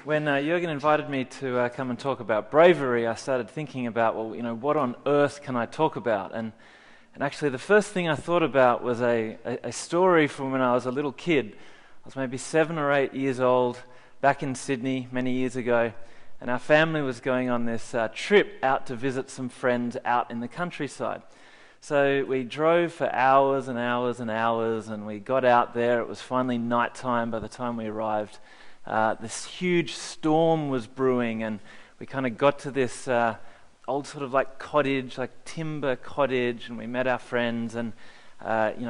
When Jürgen invited me to come and talk about bravery, I started thinking about, well, what on earth can I talk about? And actually the first thing I thought about was a story from when I was a little kid. I was maybe 7 or 8 years old, back in Sydney many years ago, and our family was going on this trip out to visit some friends out in the countryside. So we drove for hours and hours and hours, and we got out there. It was finally night time by the time we arrived. This huge storm was brewing, and we kind of got to this old sort of like cottage, like timber cottage, and we met our friends, and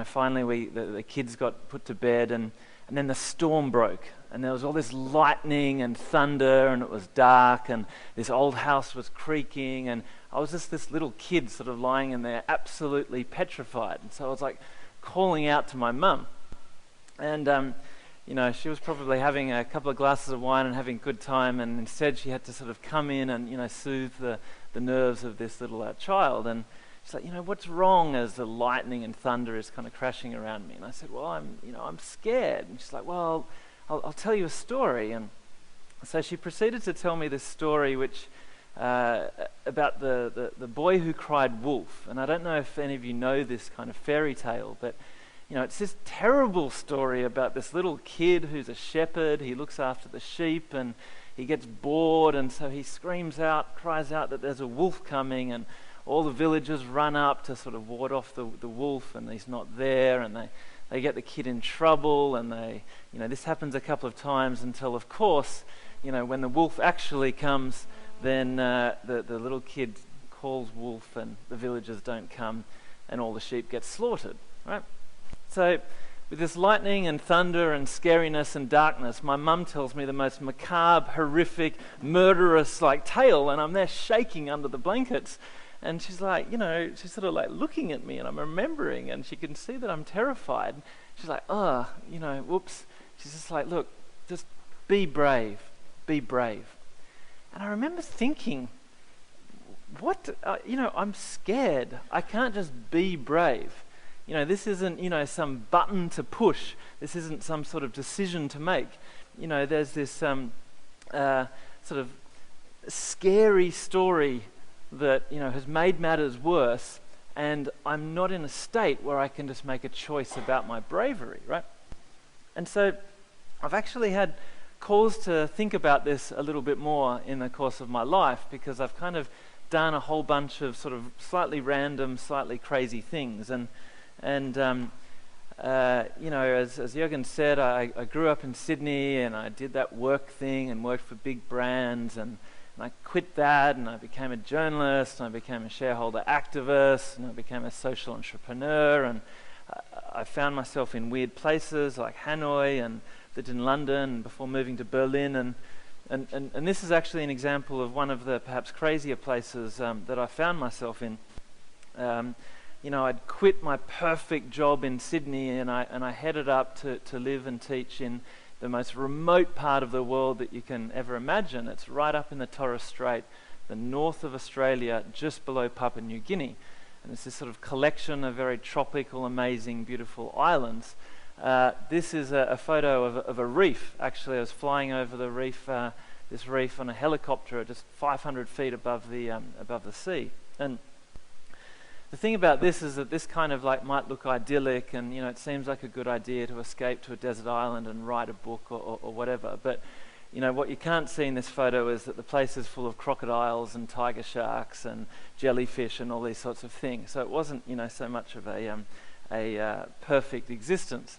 finally the kids got put to bed, and then the storm broke, and there was all this lightning and thunder, and it was dark, and this old house was creaking, and I was just this little kid sort of lying in there absolutely petrified. And so I was like calling out to my mum, and she was probably having a couple of glasses of wine and having a good time, and instead she had to sort of come in and, soothe the nerves of this little child. And she's like, what's wrong, as the lightning and thunder is kind of crashing around me? And I said, well, I'm scared. And she's like, well, I'll tell you a story. And so she proceeded to tell me this story which about the boy who cried wolf. And I don't know if any of you know this kind of fairy tale, but it's this terrible story about this little kid who's a shepherd. He looks after the sheep, and he gets bored, and so he cries out that there's a wolf coming, and all the villagers run up to sort of ward off the wolf, and he's not there, and they get the kid in trouble, and this happens a couple of times until, of course, when the wolf actually comes, then the little kid calls wolf, and the villagers don't come, and all the sheep get slaughtered, right? So with this lightning and thunder and scariness and darkness, my mum tells me the most macabre, horrific, murderous tale, and I'm there shaking under the blankets. And she's like, she's sort of like looking at me, and I'm remembering, and she can see that I'm terrified. She's like, whoops. She's just like, look, just be brave, be brave. And I remember thinking, what, I'm scared. I can't just be brave. This isn't, some button to push. This isn't some sort of decision to make. There's this sort of scary story that, has made matters worse, and I'm not in a state where I can just make a choice about my bravery, right? And so I've actually had cause to think about this a little bit more in the course of my life, because I've kind of done a whole bunch of sort of slightly random, slightly crazy things. And as Jürgen said, I grew up in Sydney, and I did that work thing and worked for big brands, and I quit that, and I became a journalist, and I became a shareholder activist, and I became a social entrepreneur, and I found myself in weird places like Hanoi, and lived in London before moving to Berlin, and this is actually an example of one of the perhaps crazier places that I found myself in. I'd quit my perfect job in Sydney, and I headed up to live and teach in the most remote part of the world that you can ever imagine. It's right up in the Torres Strait, the north of Australia, just below Papua New Guinea. And it's this sort of collection of very tropical, amazing, beautiful islands. This is a photo of a reef. Actually, I was flying over the reef, this reef on a helicopter at just 500 feet above the sea. And the thing about this is that this kind of might look idyllic, and it seems like a good idea to escape to a desert island and write a book or whatever. But what you can't see in this photo is that the place is full of crocodiles and tiger sharks and jellyfish and all these sorts of things. So it wasn't so much of a perfect existence.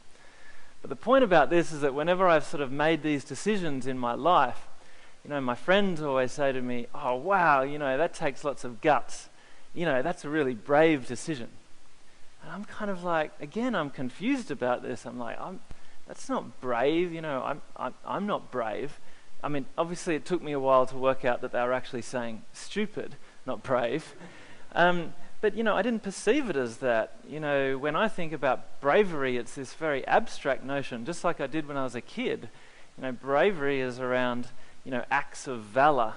But the point about this is that whenever I've sort of made these decisions in my life, my friends always say to me, "Oh wow, that takes lots of guts. That's a really brave decision." And I'm kind of like, again, I'm confused about this. I'm like, that's not brave, I'm not brave. I mean, obviously it took me a while to work out that they were actually saying stupid, not brave. But, I didn't perceive it as that. When I think about bravery, it's this very abstract notion, just like I did when I was a kid. Bravery is around, acts of valor,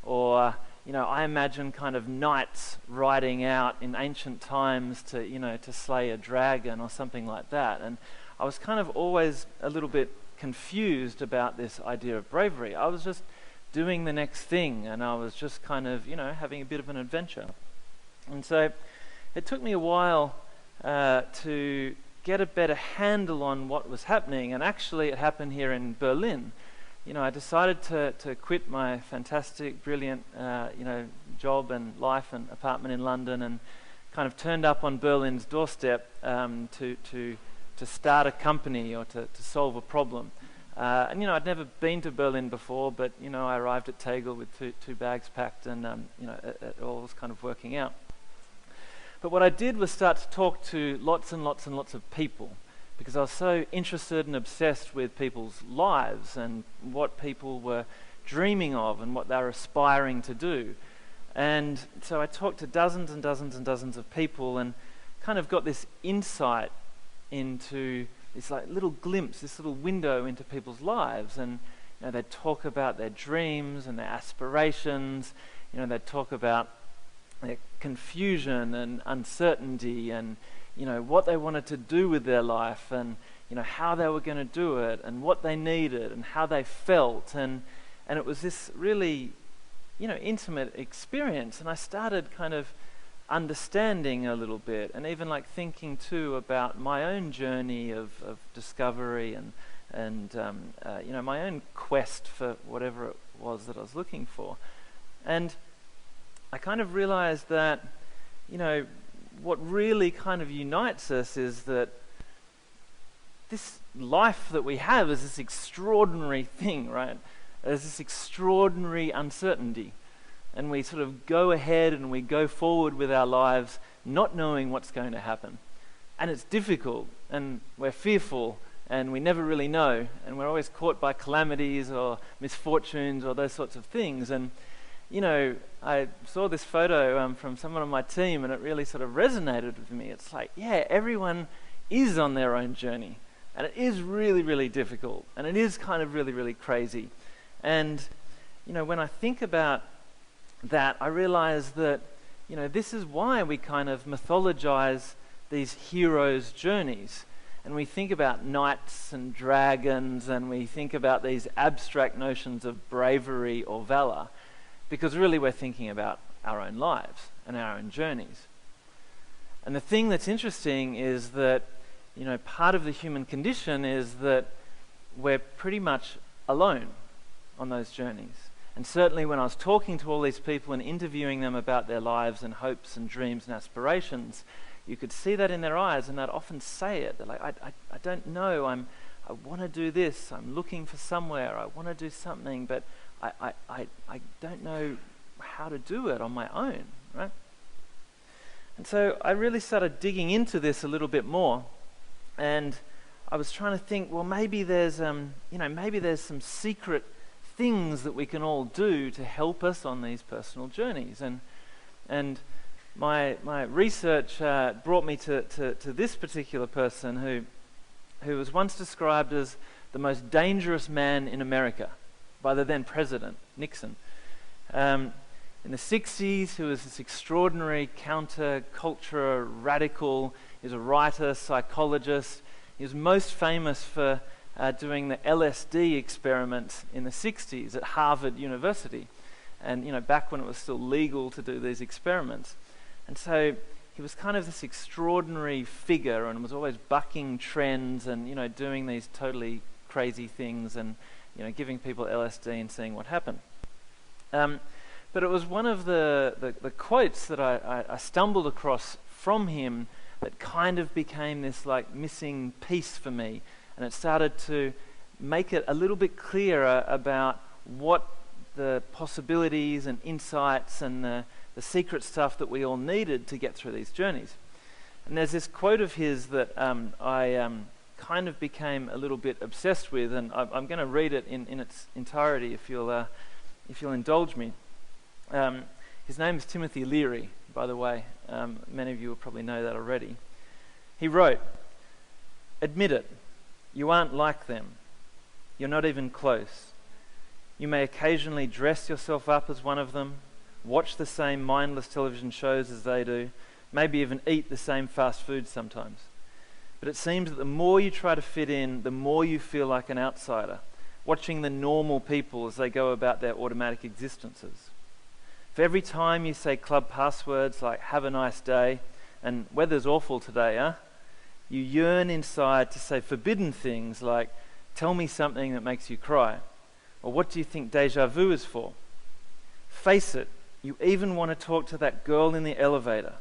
or, I imagine kind of knights riding out in ancient times to slay a dragon or something like that. And I was kind of always a little bit confused about this idea of bravery. I was just doing the next thing, and I was just kind of, having a bit of an adventure. And so it took me a while to get a better handle on what was happening, and actually it happened here in Berlin. I decided to quit my fantastic, brilliant, job and life and apartment in London, and kind of turned up on Berlin's doorstep to start a company or to solve a problem. And I'd never been to Berlin before, but I arrived at Tegel with two bags packed, and it all was kind of working out. But what I did was start to talk to lots and lots and lots of people, because I was so interested and obsessed with people's lives and what people were dreaming of and what they were aspiring to do. And so I talked to dozens and dozens and dozens of people, and kind of got this insight into this like little glimpse, this little window into people's lives. And they'd talk about their dreams and their aspirations. They'd talk about their confusion and uncertainty, and what they wanted to do with their life, and how they were going to do it, and what they needed, and how they felt. And it was this really intimate experience. And I started kind of understanding a little bit, and even like thinking too about my own journey of discovery and my own quest for whatever it was that I was looking for. And I kind of realized that what really kind of unites us is that this life that we have is this extraordinary thing, right? There's this extraordinary uncertainty. And we sort of go ahead and we go forward with our lives not knowing what's going to happen. And it's difficult, and we're fearful, and we never really know, and we're always caught by calamities or misfortunes or those sorts of things. And I saw this photo from someone on my team, and it really sort of resonated with me. It's like, yeah, everyone is on their own journey, and it is really, really difficult, and it is kind of really, really crazy. And when I think about that, I realize that this is why we kind of mythologize these heroes' journeys, and we think about knights and dragons, and we think about these abstract notions of bravery or valor, because really we're thinking about our own lives and our own journeys. And the thing that's interesting is that part of the human condition is that we're pretty much alone on those journeys. And certainly when I was talking to all these people and interviewing them about their lives and hopes and dreams and aspirations, you could see that in their eyes, and they'd often say it. They're like, I don't know, I want to do this, I'm looking for somewhere, I want to do something, but I don't know how to do it on my own, right? And so I really started digging into this a little bit more, and I was trying to think, well, maybe there's some secret things that we can all do to help us on these personal journeys. And my research brought me to this particular person who was once described as the most dangerous man in America by the then president, Nixon. In the 60s, he was this extraordinary counter-culture radical. He was a writer, psychologist. He was most famous for doing the LSD experiment in the 60s at Harvard University, and back when it was still legal to do these experiments. And so he was kind of this extraordinary figure, and was always bucking trends, and doing these totally crazy things, and giving people LSD and seeing what happened. But it was one of the quotes that I stumbled across from him that kind of became this like missing piece for me. And it started to make it a little bit clearer about what the possibilities and insights and the secret stuff that we all needed to get through these journeys. And there's this quote of his that I kind of became a little bit obsessed with, and I'm going to read it in its entirety if you'll indulge me. His name is Timothy Leary, by the way. Many of you will probably know that already. He wrote, "Admit it, you aren't like them. You're not even close. You may occasionally dress yourself up as one of them, watch the same mindless television shows as they do, maybe even eat the same fast food sometimes. But it seems that the more you try to fit in, the more you feel like an outsider, watching the normal people as they go about their automatic existences. For every time you say club passwords like 'have a nice day' and 'weather's awful today, huh?' you yearn inside to say forbidden things like 'tell me something that makes you cry,' or 'what do you think deja vu is for?' Face it, you even want to talk to that girl in the elevator.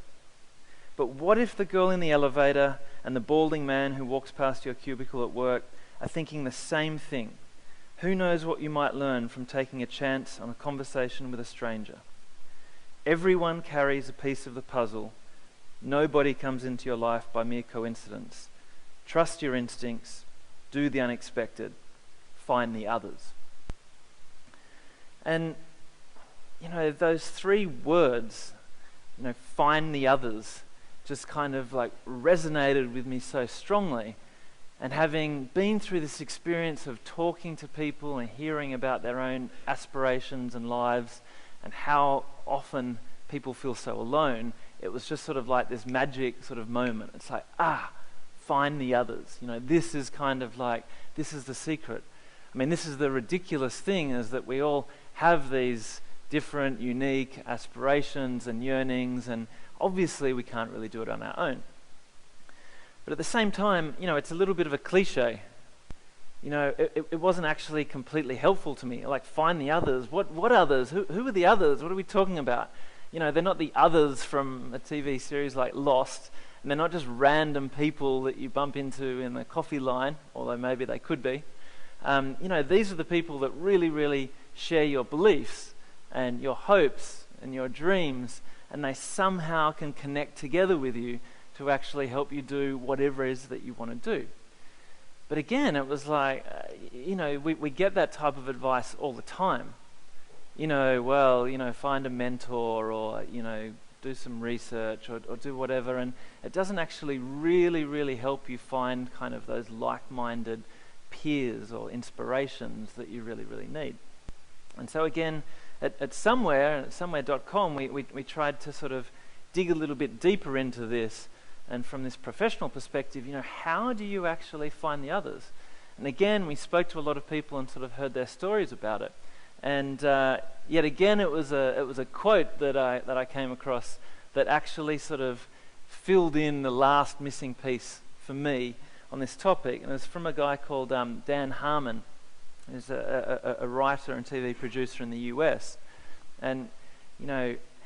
But what if the girl in the elevator and the balding man who walks past your cubicle at work are thinking the same thing? Who knows what you might learn from taking a chance on a conversation with a stranger? Everyone carries a piece of the puzzle. Nobody comes into your life by mere coincidence. Trust your instincts. Do the unexpected. Find the others." And, those three words, find the others, just kind of like resonated with me so strongly. And having been through this experience of talking to people and hearing about their own aspirations and lives and how often people feel so alone, it was just sort of like this magic sort of moment. It's like, find the others. This is kind of like, this is the secret. I mean, this is the ridiculous thing, is that we all have these different, unique aspirations and yearnings, and obviously we can't really do it on our own. But at the same time, it's a little bit of a cliche. It wasn't actually completely helpful to me. Like, find the others. What others? Who are the others? What are we talking about? They're not the others from a TV series like Lost, and they're not just random people that you bump into in the coffee line, although maybe they could be. These are the people that really, really share your beliefs and your hopes and your dreams, and they somehow can connect together with you to actually help you do whatever it is that you want to do. But again, it was like, we get that type of advice all the time. Find a mentor, or, do some research, or do whatever, and it doesn't actually really, really help you find kind of those like-minded peers or inspirations that you really, really need. And so again, at somewhere.com, we tried to sort of dig a little bit deeper into this, and from this professional perspective, how do you actually find the others? And again, we spoke to a lot of people and sort of heard their stories about it. And yet again, it was a quote that I came across that actually sort of filled in the last missing piece for me on this topic. And it's from a guy called Dan Harmon, who's a writer and TV producer in the US. And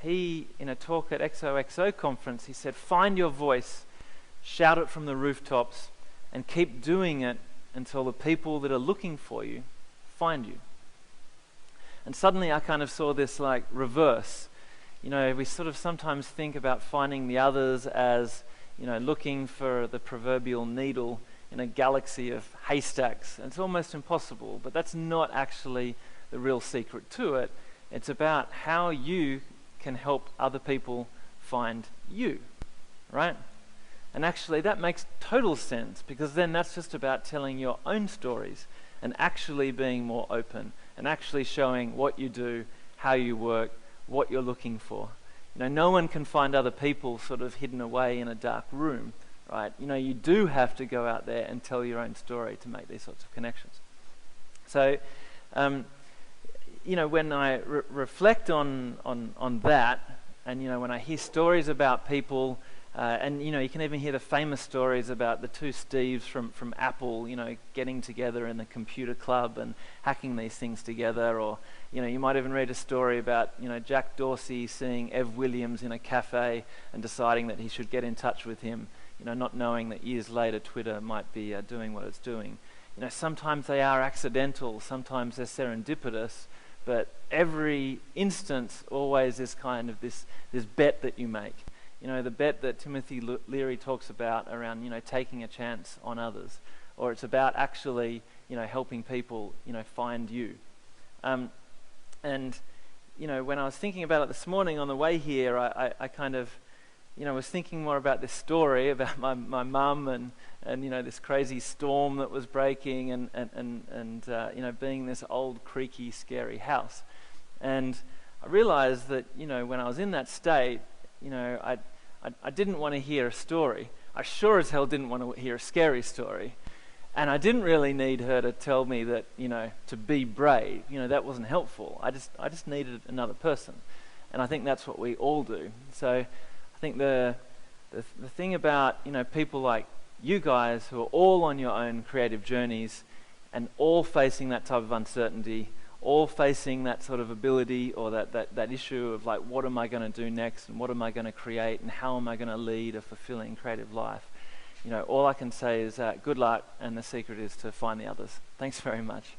he, in a talk at XOXO conference, he said, "Find your voice, shout it from the rooftops, and keep doing it until the people that are looking for you find you." And suddenly I kind of saw this like reverse. We sort of sometimes think about finding the others as, looking for the proverbial needle in a galaxy of haystacks. And it's almost impossible, but that's not actually the real secret to it. It's about how you can help other people find you, right? And actually that makes total sense, because then that's just about telling your own stories and actually being more open and actually showing what you do, how you work, what you're looking for. No one can find other people sort of hidden away in a dark room, right? You do have to go out there and tell your own story to make these sorts of connections. So, when I reflect on that, and when I hear stories about people, and you can even hear the famous stories about the two Steves from Apple, getting together in the computer club and hacking these things together, or you might even read a story about Jack Dorsey seeing Ev Williams in a cafe and deciding that he should get in touch with him, not knowing that years later Twitter might be doing what it's doing. Sometimes they are accidental, sometimes they're serendipitous, but every instance always is kind of this bet that you make. The bet that Timothy Leary talks about around, taking a chance on others, or it's about actually, helping people, find you. And, when I was thinking about it this morning on the way here, I kind of, was thinking more about this story about my mum and this crazy storm that was breaking and being this old, creaky, scary house. And I realized that, when I was in that state, I didn't want to hear a story. I sure as hell didn't want to hear a scary story. And I didn't really need her to tell me that, to be brave. That wasn't helpful. I just needed another person. And I think that's what we all do. So I think the thing about, people like you guys who are all on your own creative journeys and all facing that type of uncertainty, all facing that sort of ability or that issue of like, what am I going to do next and what am I going to create and how am I going to lead a fulfilling creative life? All I can say is good luck, and the secret is to find the others. Thanks very much.